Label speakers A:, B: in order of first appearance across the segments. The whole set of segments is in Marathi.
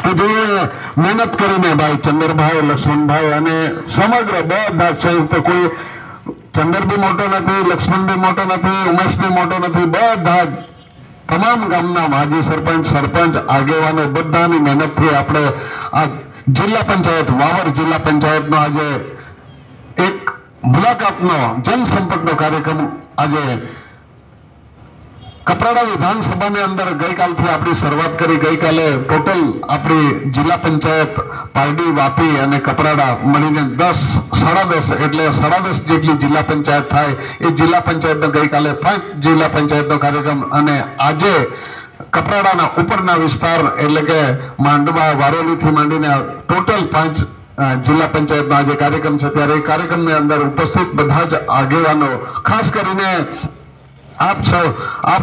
A: કે જે મહેનત કરીને ભાઈ ચંદ્રભાઈ, લક્ષ્મણભાઈ અને સમગ્ર બધા સંયુક્ત, કોઈ ચંદ્ર બી મોટો નથી, લક્ષ્મણ બી મોટો નથી, ઉમેશ બી મોટો નથી, બધા તમામ ગામના માજી સરપંચ, સરપંચ આગેવાનો બધાની મહેનતથી આપણે આ જિલ્લા પંચાયત, વાવર જિલ્લા પંચાયતનો આજે એક મુલાકાતનો જનસંપર્કનો કાર્યક્રમ આજે કપરાડા વિધાનસભાની અંદર ગઈકાલથી આપણી શરૂઆત કરી. ગઈકાલે ટોટલ આપણી જિલ્લા પંચાયત પારડી, વાપી અને કપરાડા મળીને 10, 10.5 એટલે 10.5 જેટલી જિલ્લા પંચાયત થાય. એ જિલ્લા પંચાયતનો ગઈકાલે 5 જિલ્લા પંચાયતનો કાર્યક્રમ અને આજે કપરાડાના ઉપરના વિસ્તાર એટલે કે માંડવા, વારોલીથી માંડીને ટોટલ 5 જિલ્લા પંચાયતનો આજે કાર્યક્રમ છે. ત્યારે એ કાર્યક્રમની અંદર ઉપસ્થિત બધા જ આગેવાનો, ખાસ કરીને આપ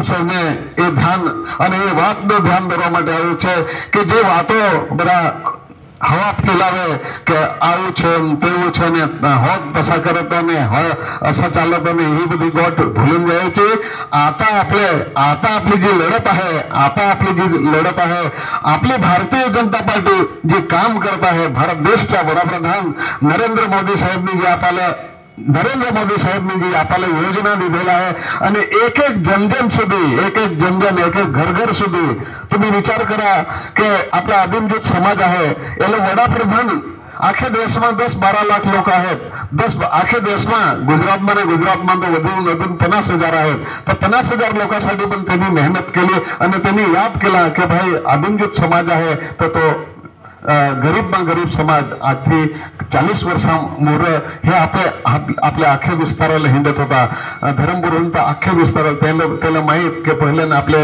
A: સૌને એ ધ્યાન અને એ વાતનું ધ્યાન દોરવા માટે આવ્યું છે કે જે વાતો બધા હવા ફેલાવે કે આવું છે તેવું છે ને હોત તसा કરે તો ને असं चालत नाही, ही बधी गोट भुलून जायची. आता आपली जी लढत आहे, आपली भारतीय जनता पार्टी जी काम करत आहे, भारत देशच्या वडाप्रधान नरेंद्र मोदी साहेबांनी जी आपल्याला योजना दिलेल्या आहे आणि एक एक जनजन સુધી, एक एक घर સુધી तुम्ही विचार करा की आपला आदिमजूत समाज आहे, याला वडाप्रधान आख्या देशમાં 10-12 लाख लोक आहेत. आख्या देशમાં गुजरातમાં तो વધુ 50,000 आहेत. तर 50,000 लोकांसाठी पण त्यांनी मेहनत केली आणि त्यांनी याद केला की भाई आदिमजूत समाज आहे तर तो गरीब समाज आधी 40 वर्षांपूर्व हे आपल्या अख्ख्या विस्ताराला हिंडत होता. धर्मपुरून तर अख्ख्या विस्ताराला त्याला माहीत की पहिल्यानं आपले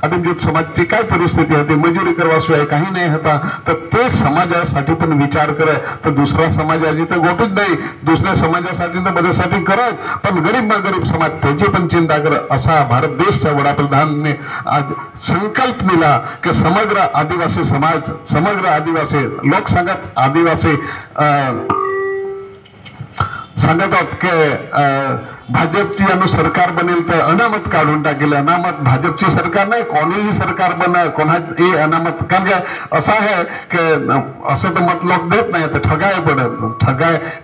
A: आदिमजूत समाजची काय परिस्थिती होती, मजुरी करवाशिवाय काही नाही होता. तर ते समाजासाठी पण विचार करे, तर दुसरा समाजाची तर गोटूच नाही, दुसऱ्या समाजासाठी तर बदलसाठी करत, पण गरीब समाज त्याची पण चिंता करत. असा भारत देशच्या वडाप्रधानांनी आज संकल्प दिला की समग्र आदिवासी समाज, समग्र आदिवासी लोक आदिवासी सांगत आहोत की भाजपची सरकार बनेल तर अनामत काढून टाकेल. अनामत भाजपची सरकार नाही, कोणीही सरकार बना, कोणाची अनामत. कारण का असं आहे की असं तर मत लोक देत नाही, तर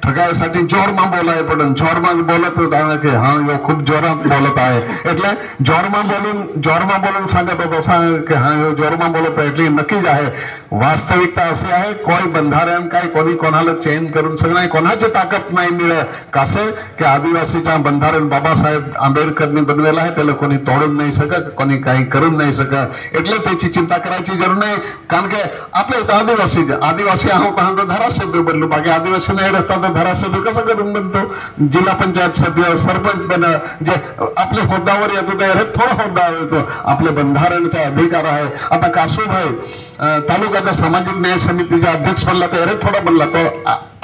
A: ठगायसाठी जोरमा बोलाय पडत. जोरमा बोलत की हा यो खूप जोरात बोलत आहे, એટલે जोरमा बोलून सांगत होत असं की हा यो जोरमा बोलत आहे. એટલે नक्कीच आहे, वास्तविकता अशी आहे, कोई बंधारण काय कोणी कोणाला चेंज करून सगळं कोणाची ताकद नाही मिळत. कसे की आदिवासीचा बंधारण बाबासाहेब आंबेडकरनी बनवेला आहे, त्याला कोणी तोडून नाही शकत, कोणी काही करून नाही शकत. એટલે त्याची चिंता करायची जरूर नाही. कारण की आपले आदिवासी आहोत तर धारासभ्य बनलो, बाकी आदिवासी नाही राहता तर धारासभ्य कसं करून बनतो, जिल्हा पंचायत सभ्य, सरपंच बन, जे आपल्या होद्द्यावर येतो ते थोडा होद्दा येतो, आपल्या बंधारणचा अधिकार आहे. आता कासूभाई तालुक्याच्या सामाजिक न्याय समितीचा अध्यक्ष बनला तर थोडा बनला, तो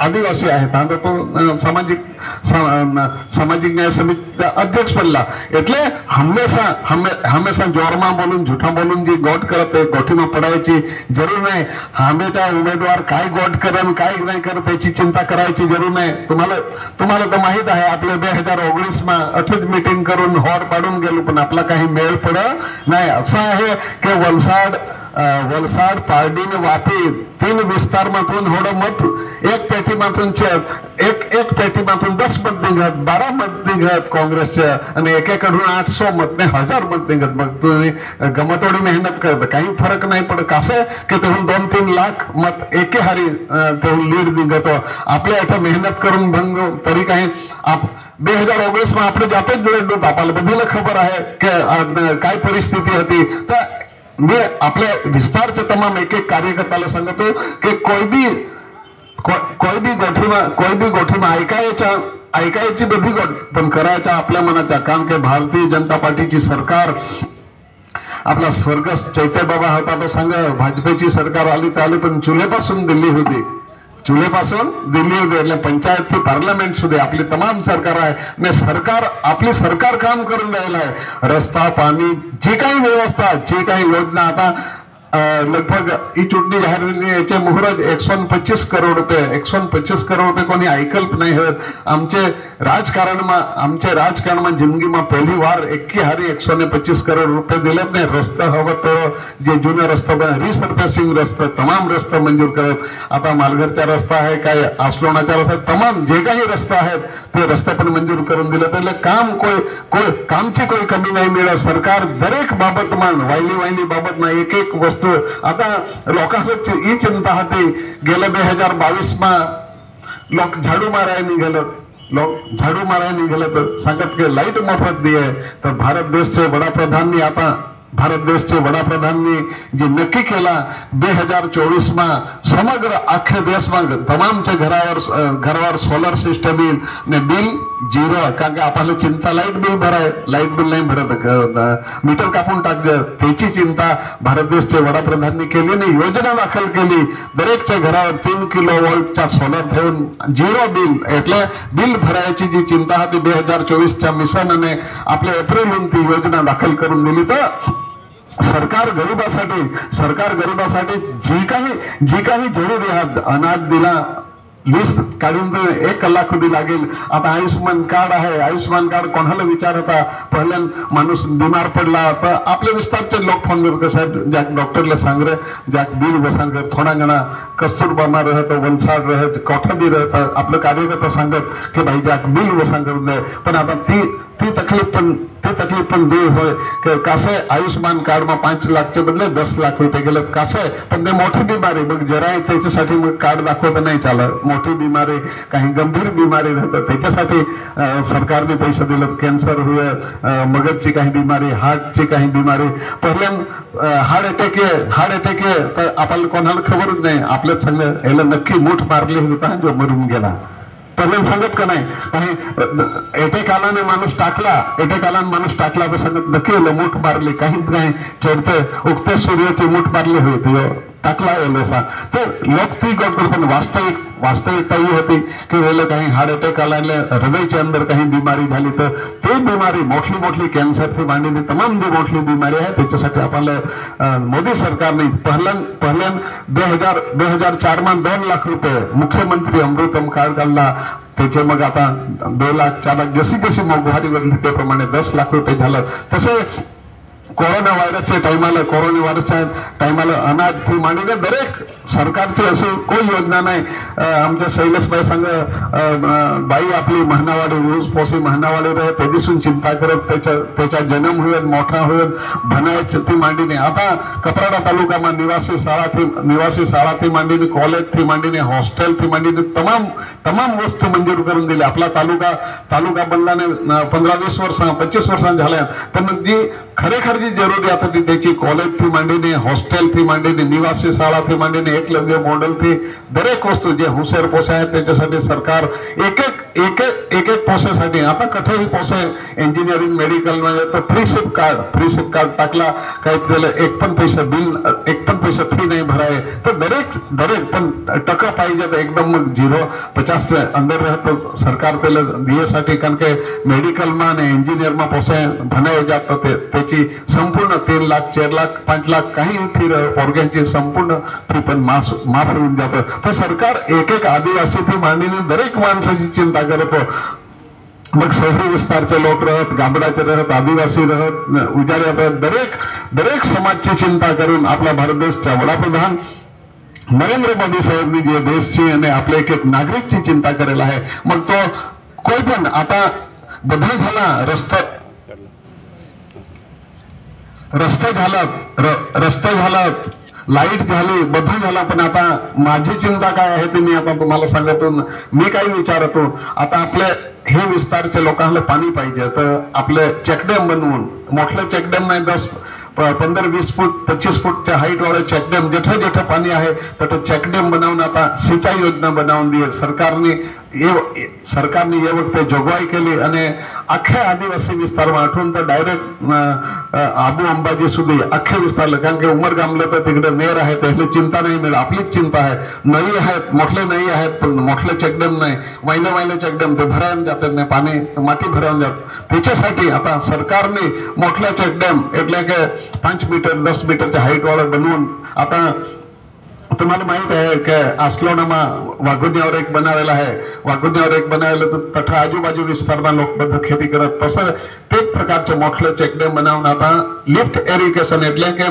A: आदिवासी आहे, तर तो सामाजिक न्याय समितीचा अध्यक्ष बनला. એટલે हमेशा जोरमा बोलून, झूठा बोलून जी गोट करत आहे, गोठीમાં पडायची जरूर नाही. हमेचा उमेदवार काय गोट करेल, काय नाही करत याची चिंता करायची जरूर नाही. तुम्हाला तर माहित आहे, आपले 2019 માં 8 मीटिंग करून होर पाडून गेलो, पण आपला काही मेळ पडत नाही. असं आहे की वलसाड, पारडी आणि वापी 3 विस्तारमातून होडं मत एक पेटीमातून 10 मत निघत, 12 मत निघत काँग्रेसच्या आणि एकेकडून 800 मत नाही 1000 मत निघत. मग तुम्ही गमतोडी मेहनत करत, काही फरक नाही पडत. कसं की तेहून 2-3 लाख मत एके हारी तेहून लीड निघतो. आपल्या इथं मेहनत करून भंग तरी काही 2019 માં આપણે જાતે જ લડ્યું, आपल्याला बधीला खबर आहे की काय परिस्थिती होती. तर मी आपल्या विस्तारच्या तमाम एक कार्यकर्त्याला सांगतो की कोई भी गोठीमा ऐकायची बधी गोट, पण करायचा आपल्या मनाच्या. कारण की भारतीय जनता पार्टीची सरकार, आपला स्वर्गस्थ चैत्य बाबा होता तो सांग, भाजपची सरकार आली तर आली, पण चुलेपासून दिल्ली होती, એટલે पंचायत થી पार्लमेंट સુધી आपली तमाम सरकार आहे. आपली सरकार काम करून राहिलं आहे. रस्ता, पाणी, जे काही व्यवस्था, जे काही योजना, आता લગભગ એ ચૂંટણી જાહેર याचे मुहूर्त 125 करोड रुपये 125 करोड रुपये कोणी ऐकल्प नाही होत आमचे રાજકારણમાં જિંદગીમાં પહેલી વાર એકી હારી 125 કરોડ રૂપિયા દિલેત ને રસ્તા હવે તો જે જૂનો રસ્તો रिसर्फेसिंग रस्ता तमाम रस्ते मंजूर करत आता मालघरचा रस्ता आहे काय आसलोणाचा रस्ता तमाम जे काही रस्ता आहेत ते रस्ते पण मंजूर करून दिले એટલે કોઈ કામची કોઈ કમી નહીં मिळत सरकार दरेक बाबतમાં वायली बाबतમાં एक वस्तू आता लोकांना ही चिंता होती गेल्या 2022 लोक झाडू मारायला निघाले तर सांगत की लाईट मोफत दिए तर भारत देशचे वडाप्रधाननी जे नक्की केला 2024 समग्र आखे देशમાં તમામच्या घरावर सोलर सिस्टम येईल ने बिल झिरो कारण की आपल्याला चिंता लाईट बिल नाही भरत मीटर कापून टाकते त्याची चिंता भारत देशचे वडाप्रधाननी केली आणि योजना दाखल केली दरेकच्या घरावर 3 किलोवोल्टचा सोलर ठेवून झिरो बिल એટલે बिल भरायची जी चिंता होती 2024च्या मिशनने आपल्या एप्रिलहून ती योजना दाखल करून दिली तर सरकार गरिबासाठी जी काही जरुरी आहे अनाज दिला लिस्ट काढून 1 कलाक સુધી लागेल आता आयुष्यमान कार्ड आहे आयुष्यमान कार्ड कोणाला विचारता पहिल्या माणूस बीमार पडला तर आपले विस्तारचे लोक फोन करते साहेब ज्या डॉक्टरला सांग रे ज्या बिल बसांग थोडा गणा कस्तूरबामा रहत वलसाड रहत कोठाबी रहत आपलं कार्यकर्ता सांगत की भाई ज्या बिल बसांग करून दे पण आता ती तकलीफ पण दूर होय की कसं आयुष्यमान कार्ड में 5 लाखच्या बदले 10 लाख रुपये गेले कसं आहे पण ते मोठी बिमारी मग जरा त्याच्यासाठी मग कार्ड दाखवता नाही चालत मोठी बिमारी काही गंभीर बिमारी राहतात त्याच्यासाठी सरकारने पैसे दिले कॅन्सर हुए मगजची काही बिमारी हार्टची काही बिमारी पहिल्या हार्ट अटॅक तर आपल्याला कोणाला खबरच नाही आपल्याच संग याला नक्की मूठ मारली होता जो मरून गेला पहिल्या सांगत का नाही काही एटेकालाने माणूस टाकला तर सांगत नक्की मूठ मारली काही चढते उगते सूर्याची मूठ मारली होती टाकला लोसा तर लोक ती गोष्ट पण वास्तविकता ही होती की वेळेला काही हार्ट अटॅक आला हृदयच्या अंदर काही बिमारी झाली तर ते बिमारी मोठी कॅन्सर थी मांडीने तमाम जी मोठी बिमारी आहे त्याच्यासाठी आपल्याला मोदी सरकारने पहिल्या 2004 માં 2 लाख रुपये मुख्यमंत्री अमृतम कार्ड काढला त्याचे मग आता 2 लाख 4 लाख जशी मोंघवारी बदली त्याप्रमाणे 10 लाख रुपये झालं तसे कोरोना व्हायरसच्या टाइमाला अनाज थी मांडीने दरेक सरकारची अशी कोई योजना नाही आमच्या शैलेशभाई संघ बाई आपली महानावाडी ऊस पोसी महानावाडी रहे त्याच्यासून चिंता करत त्याचा जन्म होईल मोठा होईल बनायची ती मांडीने आता कपराडा तालुकाમાં निवासी शाळा थी मांडीने कॉलेज थी मांडीने हॉस्टेल थी मांडीने तमाम वस्तू मंजूर करून दिली आपला तालुका बनलाने 15-20 वर्ष 25 वर्षां झाल्या पण जी खरेखर जी जरूरियात होती त्याची कॉलेज थी मांडीने हॉस्टेल थी मांडीने निवासी शाळा थी मांडीने एकलव्य मॉडेल थी दरेक वस्तू जे हुसेर पोसे आहेत त्याच्यासाठी सरकार एक पोसेसाठी आता कठेही पोसे इंजिनिअरिंग मेडिकल मध्ये तर फ्री शिप कार्ड टाकला काही त्याला एक पण पैसा फी नाही भराय तर दरेक पण टका पाहिजे तर एकदम मग 0-50 अंदर रहतो सरकार त्याला दिएसाठी कारण की मेडिकल मा आणि इंजिनियर मा पोसे भनाय जात त्याची संपूर्ण 3 लाख 4 लाख 5 लाख काही फी पोरग्यांची संपूर्ण फी पण माफ होऊन जातं तर सरकार एक आदिवासी थी मांडीने दरेक माणसाची चिंता करतो मग शहरी विस्तारचे लोक रहत गाबडाचे रहत आदिवासी रहत उजाड्या रहत दरेक समाजची चिंता करून आपला भारत देशचा वडाप्रधान नरेंद्र मोदी साहेबांनी जे देशची आणि आपल्या एक नागरिकची चिंता करेल आहे मग तो कोई पण आता बदल झाला रस्ता झाला लाईट झाली बदल झाला पण आता माझी चिंता काय आहे ते मी आता तुम्हाला सांगतो मी काय विचारतो आता आपल्या हे विस्तारच्या लोकांना पाणी पाहिजे तर आपले चेकडॅम बनवून मोठले चेकडॅम नाही 15-20 फूट 25 फूटच्या हाईट वाले चेकडॅम जेठे पाणी आहे तर चेकडॅम बनवून आता सिंचाई योजना बनवून दिली सरकारने સરકારની એ વખતે જોગવાઈ કેલી અને આખે આદિવાસી વિસ્તારમાં આઠું તો ડાયરેક્ટ આબુ અંબાજી સુધી आखे विस्तार कारण की उमरगाम तर तिकडे नेर आहे त्याची चिंता नाही मिळेल आपलीच चिंता आहे नई आहेत मोठले नाही आहेत पण मोठले चेकडॅम नाही वाहिले वाहिले चेकडॅम ते भरावून जातात नाही पाणी माती भरावून जात त्याच्यासाठी आता सरकारने मोठल्या चेकडॅम એટલે કે 5 मीटर 10 मीटरच्या हाईट वाला बनवून आता तुम्हाला माहित आहे की आस्लोनामा वाघुन्यावर एक बनावेला आहे वाघुन्यावर एक बनावेलं तर तठा आजूबाजू विस्तारमा लोक बद्ध खेती करत तसं ते प्रकारचे मोठले चेकडॅम बनावून आता लिफ्ट इरिगेशन એટલે કે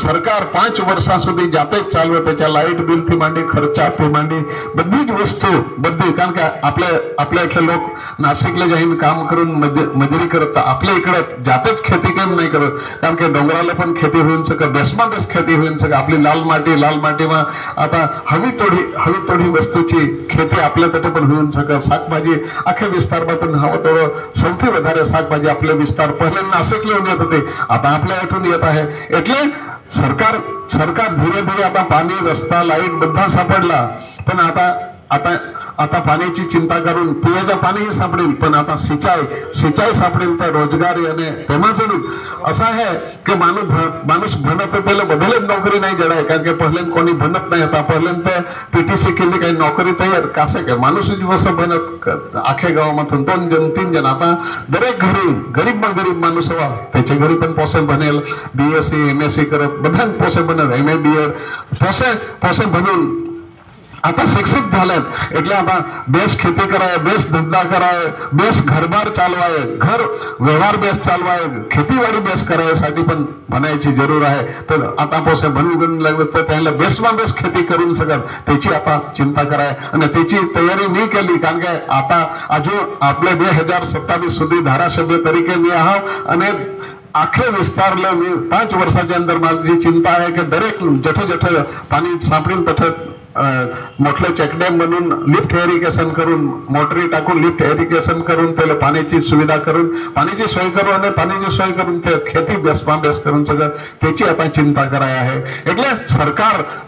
A: સરકાર 5 વર્ષ સુધી જાતે જ ચાલવે त्याच्या लाईट बिल થી માંડી ખર્ચાથી માંડી બધી જ વસ્તુ બધી કારણ કે आपल्या इथले लोक नाशिकला जाईन काम करून मजुरी करत आपल्या इकडे जाते જ खेती केम नाही करत कारण की डोंगराला पण खेती होईन सके बेसमा बेस खेती होईन सके आपली लाल माटी आता हवी तोडी वस्तूची खेती आपल्या तटे पण होऊन सके शाकभाजी आखे विस्तारमातून हवं तेवढं सौથી વધારે શાકભાજી आपले विस्तार पहिले नाशिकला येत होते आता आपल्या इथून येत आहे એટલે सरकार धीरे धीरे आता पाणी रस्ता लाईट બધા सापडला पण आता पाण्याची चिंता करून पिण्याचं पाणीही सापडेल पण आता सिंचाई सापडेल तर रोजगारी आणि तेव्हाच असं आहे की माणूस भणत त्याला बदले नोकरी नाही जडाय कारण की पहिले कोणी भणत नाही आता पर्यंत पीटीसी केली काही नोकरी तयार कासे काय माणूस दिवस भणत आखे गावामधून 2 जण 3 जण आता दरेक घरी गरीब माणूस हवा त्याच्या घरी पण पोसे बनेल बीएससी एमएससी करत બધા पोसे बनत एमए बीएड पोसे बनून आता शिक्षित झालेत એટલે आता बेस खेती कराय बेस धंदा कराय बेस घरबार चालवाय घर व्यवहार बेस चालवाय खेतीवाडी बेस करायसाठी पण बनायची जरूर आहे तर आता पोसे बनवून लागत तर त्याला बेसमा बेस खेती करून सकत त्याची आता चिंता कराय आणि त्याची तयारी मी केली कारण की आता अजून आपले 2027 સુધી ધારાસભ્ય તરીકે मी आहो અને आखे विस्तारला मी 5 वर्षाच्या अंदर माझी चिंता आहे की दरेक जठे पाणी सापडेल तठे मोठले चेकडॅम बनवून लिफ्ट इरिगेशन करून मोटरी टाकून लिफ्ट इरिगेशन करून त्याला पाण्याची सुविधा करून पाण्याची सोय करू आणि पाण्याची सोय करून ते खेती बेस करून सगळं त्याची आता चिंता कराय आहे એટલે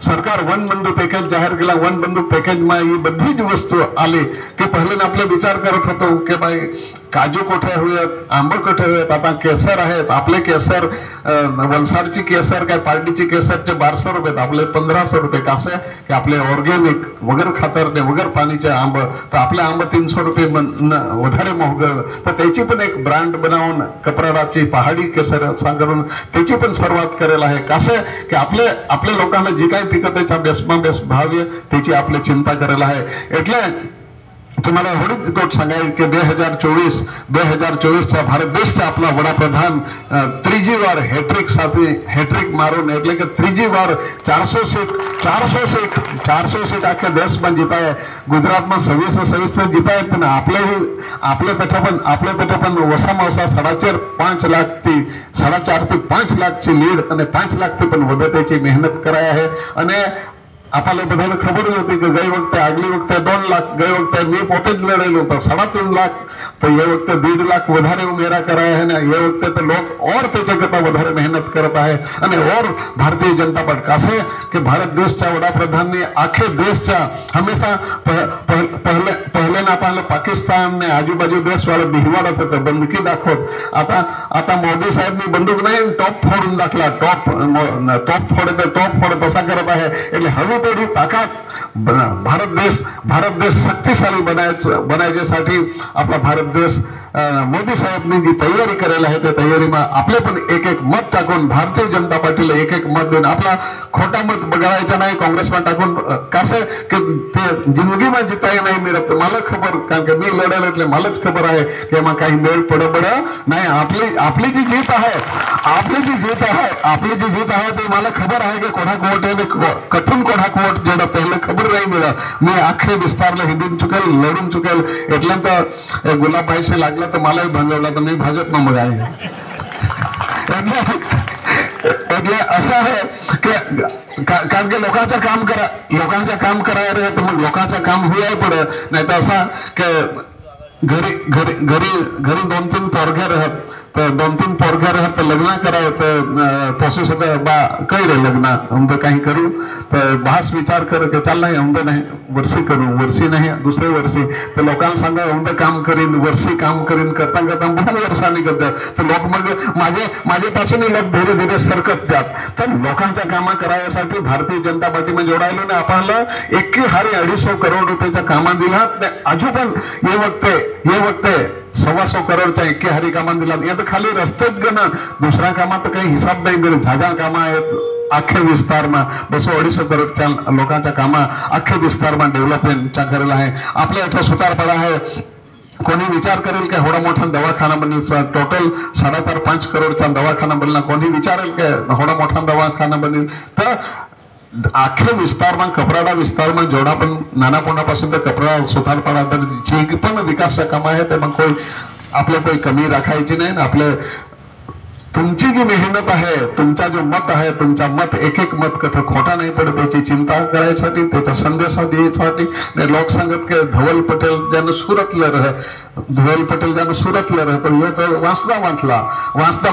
A: सरकार वन बंधू पॅकेज जाहीर केला वन बंधू पॅकेज માં ही बधी જ वस्तू आली की पहिले आपले विचार करत होतो की भाई काजू कोठे हुएत आंबे कोठे हुएत आता केसर आहेत आपले केसर वलसाडची केसर काय पार्टीची केसरचे 1200 रुपये आपले 1500 रुपये कासे की आपले ऑर्गेनिक वगैरे खातरने वगैरे पाणीचे आंब तर आपले आंब 300 रुपये વધારે મોંઘ तर त्याची पण एक ब्रँड बनवून कपराडाची पहाडी केसर सांगून त्याची पण सुरुवात करेल आहे कासे की आपल्या लोकांना जी काही पिकत त्याचा बेसमा बेस भाव त्याची आपली चिंता करेल आहे એટલે तुम्हाला एवढीच गोष्ट सांगायची की 2024 चा भारत देशचा आपला वडाप्रधान 3जी वार हेट्रिक मारून એટલે કે 3जी वार 400 सीट आखे देश में जीताय गुजरात में 26 जीताय पण आपले तटे पण वसामा वसा 4.5 लाख थी 4.5 થી 5 लाख ची लीड અને 5 लाख થી पण વધतेची मेहनत कराय आहे અને आपल्याला बधाने खबर होती की गई वखते આગલી વખતે 2 लाख गई वखते मी પોતે જ લડેલો હતો 3.5 लाख तो ये वखते 1.5 लाख વધારે ઉમેરા કરાયા है ને ये वखते तो लोग और त्याच्या करता વધારે मेहनत करत आहे અને और भारतीय जनता पार्टी कासे कि भारत देशच्या वडाप्रधाननी आखे देशच्या हमेशा पहिले ना पहिले पाकिस्तान ने आजूबाजू देश वाले बिहवाडत होते बंदकी दाखवत आता मोदी साहेबनी बंदूक नाही टॉप फोडून दाखला टॉप फोड तसा करत आहे એટલે હવે तेवढी ताकद भारत देश शक्तिशाली बनायच्यासाठी आपला भारत देश मोदी साहेबनी जी तयारी करायला आहे त्या तयारीમાં आपले पण एक मत टाकून भारतीय जनता पार्टीला एक मत देऊन आपला खोटा मत बघायचा नाही काँग्रेसમાં टाकून कासे की ते जिंदगीમાં जिताय नाही मिळत मला खबर कारण की मी लढायला એટલે मलाच खबर आहे की एમાં काही मेळ पड नाही आपली जी जीत आहे ते मला खबर आहे की कोणा वोट आहे कठून कोणा वोट जेवढा पहिले खबर नाही मिळत मी आखे विस्तारला हिंदून चुकेल लढून चुकेल એટલે तर गुलाबबाई से लागला तर मलाही भांजवला तर मी भाजपમાં मग आहे એટલે असं आहे की कारण की लोकांचं काम करायला तर मग लोकांचं काम होई पडत नाही तर असा की घरी 2-3 पोरगे राहत तर 2-3 पोरगे रहे तर लग्न कराय तर प्रोसेस होता बा कई रे लग्न हम तो कहीं करू तर भास विचार कर के चाल नाही हम तो नाही वर्षी करू वर्षी नाही दुसरे वर्षी तर लोकांना सांगा हम तो काम करीन वर्षी काम करीन करता करता बहुत वर्षांनी करतात तर लोक मग माझ्यापासूनही लोक धीरे धीरे सरकत जात तर लोकांच्या कामं करायसाठी भारतीय जनता पार्टीमध्ये जोडायलो ने आपल्याला 250 करोड रुपयाच्या कामा दिला अजून पण हे वक्ते 125 करोडचा 250 कामा दिला या तर खाली रस्तेच गण दुसऱ्या कामात काही हिसाब नाही दिले झाझा कामं आहेत आखे विस्तारमा 200-250 करोडच्या लोकांच्या कामा आखे विस्तारमा डेव्हलपमेंटच्या करेला आहे आपल्या इथं सुतारपाडा आहे कोणी विचार करेल की एवढा मोठा दवाखाना बनेल टोटल 4.5 करोडचा दवाखाना बनला कोणी विचारेल की एवढा मोठा दवाखाना बनेल तर आखे विस्तारमा कपराडा विस्तारमा जेवढा पण नानापोंडापासून तर कपराडा सुतारपाडा तर जे पण विकासच्या काम आहे ते मग कोई आपल्या काही कमी राखायची नाही आपले तुमची जी मेहनत आहे तुमचा जो मत आहे तुमचा मत एक मत कठ खोटा नाही पडत त्याची चिंता करायसाठी त्याचा संदेश द्यायसाठी लोक सांगत की धवल पटेल ज्यानं सुरतलं रह तो यो तर वाचदा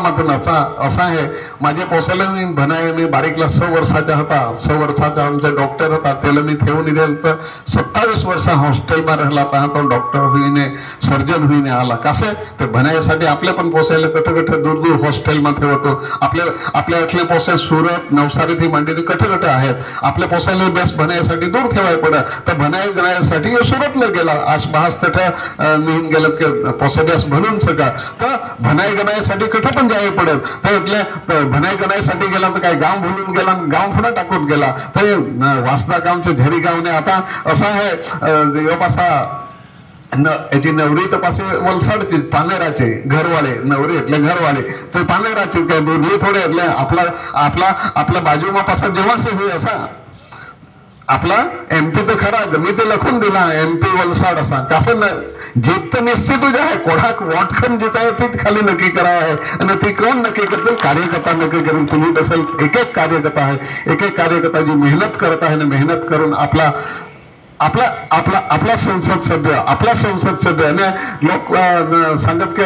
A: मात्र असा आहे माझे पोसायला मी बनाय मी बारीकला 6 वर्षाचा होता 6 वर्षाचा आमचा डॉक्टर होता त्याला मी ठेवून दिलं तर 27 वर्ष हॉस्टेलમાં राहिला होता तो डॉक्टर होईने सर्जन होईने आला कसे ते बनायसाठी आपले पण पोसायला कठ दूर हॉस्टेलમાં ठेवतो आपल्या इथले पोसाय सुरत नवसारीથી માંડીને कठ आहेत आपल्या पोसायला बेस बनायसाठी दूर ठेवाय पडत तर बनायसाठी सुरतला गेला आसपास तिथं निघून गेलं की पोसायस बनवून सका तर भनाई गणायसाठी कुठं पण जावे पडत तर એટલે भनाई गणायसाठी गेला तर काय गाव भुलून गेला गाव पुन्हा टाकून गेला तर वासदा गावचे झेरी गावने आता असा आहे योपासा याची नवरी तर पासे वलसाडची पानेराचे घरवाले नवरी એટલે घरवाले तर पानेराचे काय दोन्ही थोडे એટલે आपला बाजूमा पासा जेव्हा से होई असा आपला एमपी तर खरा मी ते लखून दिला एमपी वलसाड असा कसं जीत तर निश्चित तुझ्या आहे कोणाक वॉटखन जित आहे तीच खाली नक्की करा आहे आणि ती कोण नक्की करते कार्यकर्ता नक्की करून तुम्ही तसं एक कार्यकर्ता आहे एक कार्यकर्ता जी मेहनत करत आहे ना मेहनत करून आपला संसद सभ्य आणि लोक सांगत की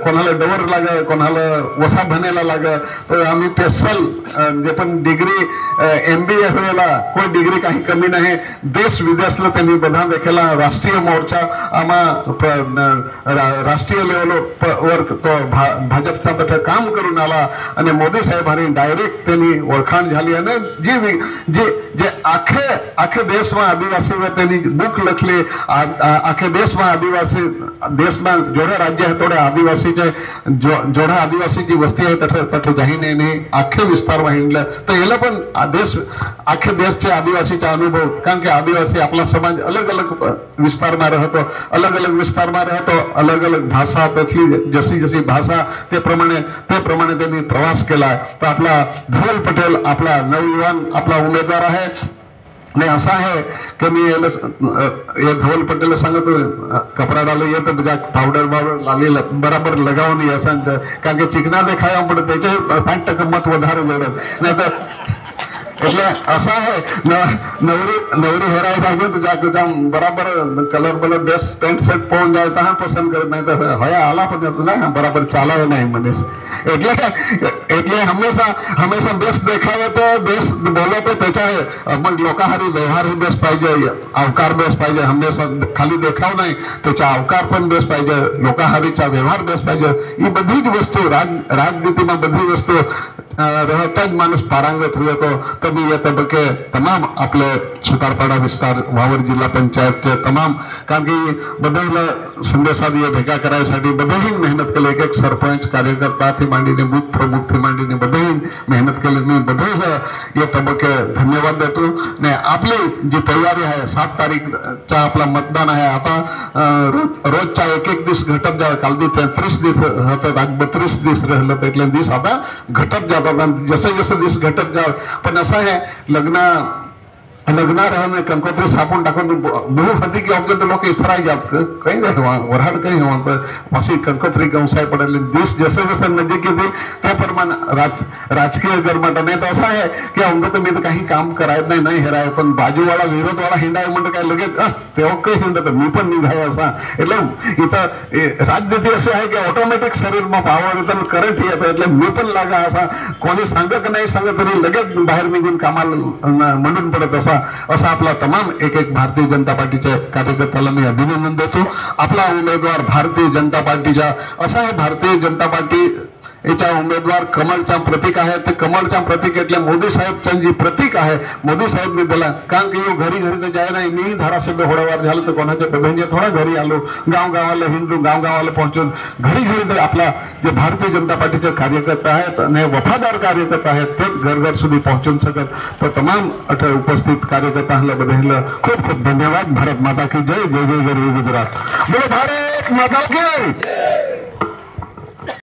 A: कोणाला डवर लागे कोणाला वसा भनेला लागे तर आम्ही स्पेशल जे पण डिग्री MBA होयला कोई डिग्री काही कमी नाही देश विदेशला त्यांनी बधा देखेला राष्ट्रीय मोर्चा आम्हा राष्ट्रीय लेवलवर तो भाजपचा तठ काम करून आला आणि मोदी साहेबांनी डायरेक्ट त्यांनी ओळखाण झाली आणि जे आखे देशમાં आदिवासी त्यांनी बुक लखले आखे देशમાં आदिवासी देशમાં जोड़ा राज्य है तोड़े आदिवासीचे जोड़ा आदिवासीची वस्ती आहे तठे जाहीने आखे विस्तारमा हिंडलं तर याला पण आखे देशचे आदिवासीचा अनुभव कारण की आदिवासी आपला समाज अलग अलग विस्तारमा रहतो अलग अलग भाषा त्यातली जशी भाषा ते प्रमाणे त्यांनी प्रवास केला तर आपला धवल पटेल आपला नवयुवान आपला उमेदवार आहे नहीं ऐसा है कि मैं ये धवल पटेल सांगत कपड़ा डाले ये तो पाउडर लाली बराबर लगाव नहीं ऐसा कारण कि चिकना देखाया पड़े 5% मत વધારે लढत नाही तर એટલે असा है नवरी हेराय जाए तो जाके बराबर कलर बेस पेंट शर्ट पहन जाए तो पसंद करत नहीं तो हया आला पण ना बराबर चालावे नहीं मनीष એટલે हमेशा बेस देखावे तो बेस बोले तो त्याचा आहे मग लोकाहारी व्यवहार बेस पाहिजे अवकार बेस पाहिजे हमेशा खाली देखाव नाही त्याचा अवकार पण बेस पाहिजे लोकाहारीचा व्यवहार बेस पाहिजे ही बधी જ वस्तू राजनीतीમાં बधी वस्तू रहता જ माणूस पारंगत हुए तो तभी ये तबके तमाम आपले सुतारपाडा विस्तार वावर जिल्हा पंचायतचे तमाम कारण की बदल संदेशादी भेगा करायसाठी बधेही मेहनत केली एक सरपंच कार्यकर्ताથી માંડીને बूथ प्रमुखથી માંડીને बधेही मेहनत केली मी बधेही ये तबके धन्यवाद देतो ने आपली जी तयारी आहे 7 तारीखचा आपला मतदान आहे आता रोजचा एक दिवस घटत जावे काल 33 दिवस होते आज 32 दिवस राहिलं तर એટલે दिवस आता घटत जातात जसे दिवस घटत जावे पण असं आहे लग्नार અને કંકોત્રી સાપુન ટાકું બહુ હતી કે ઓબ્જેક્ટ લોકો ઈસરાઈ જાત કઈ નહીં हुआ वरहाड कहीं हुआ पर પછી કંકોત્રી ગૌસાઈ પડેલી देश जैसे जैसे नजीक येते त्या प्रमाणे राजकीय गरमाट नाही तर असं आहे की अमदा तर मी तर काही काम करायत नाही हेराय पण बाजूवाला विरोधवाला हिंडाय म्हणतो काय लगेच तेव्हा काही हिंडत मी पण निघाय असा એટલે इथं राजनीती असे आहे की ऑटोमॅटिक शरीરમાં पावर येतं करंट येतं એટલે मी पण लागा असा कोणी सांगत नाही सांगत तरी लगेच बाहेर निघून कामाला म्हणून पडत असा असा आपला तमाम एक एक भारतीय जनता पार्टीच्या कार्यकर्त्याला मी अभिनंदन देतो आपला उमेदवार भारतीय जनता पार्टीचा असा आहे भारतीय जनता पार्टी याचा उमेदवार कमळचा प्रतीक आहे ते कमळचा प्रतीक એટલે मोदी साहेबचं जी प्रतीक आहे मोदी साहेबने दिला कारण की यो घरी घरी तर जाय नाही मी धारासभ्य होडावार झालं तर कोणाच्या म्हणजे थोडा घरी आलो गावाला हिंदू गावाला पोहोचून घरी घरी तर आपला जे भारतीय जनता पार्टीचे कार्यकर्ते आहेत आणि वफादार कार्यकर्ते आहेत ते घर સુધી પહોંચી શકત તો તમામ અઠે ઉપસ્થિત કાર્યકર્તાઓને બધાને ખૂબ ખૂબ ધન્યવાદ ભારત માતા કી જય જય જય ગરવી ગુજરાત બોલો ભારત માતા કી જય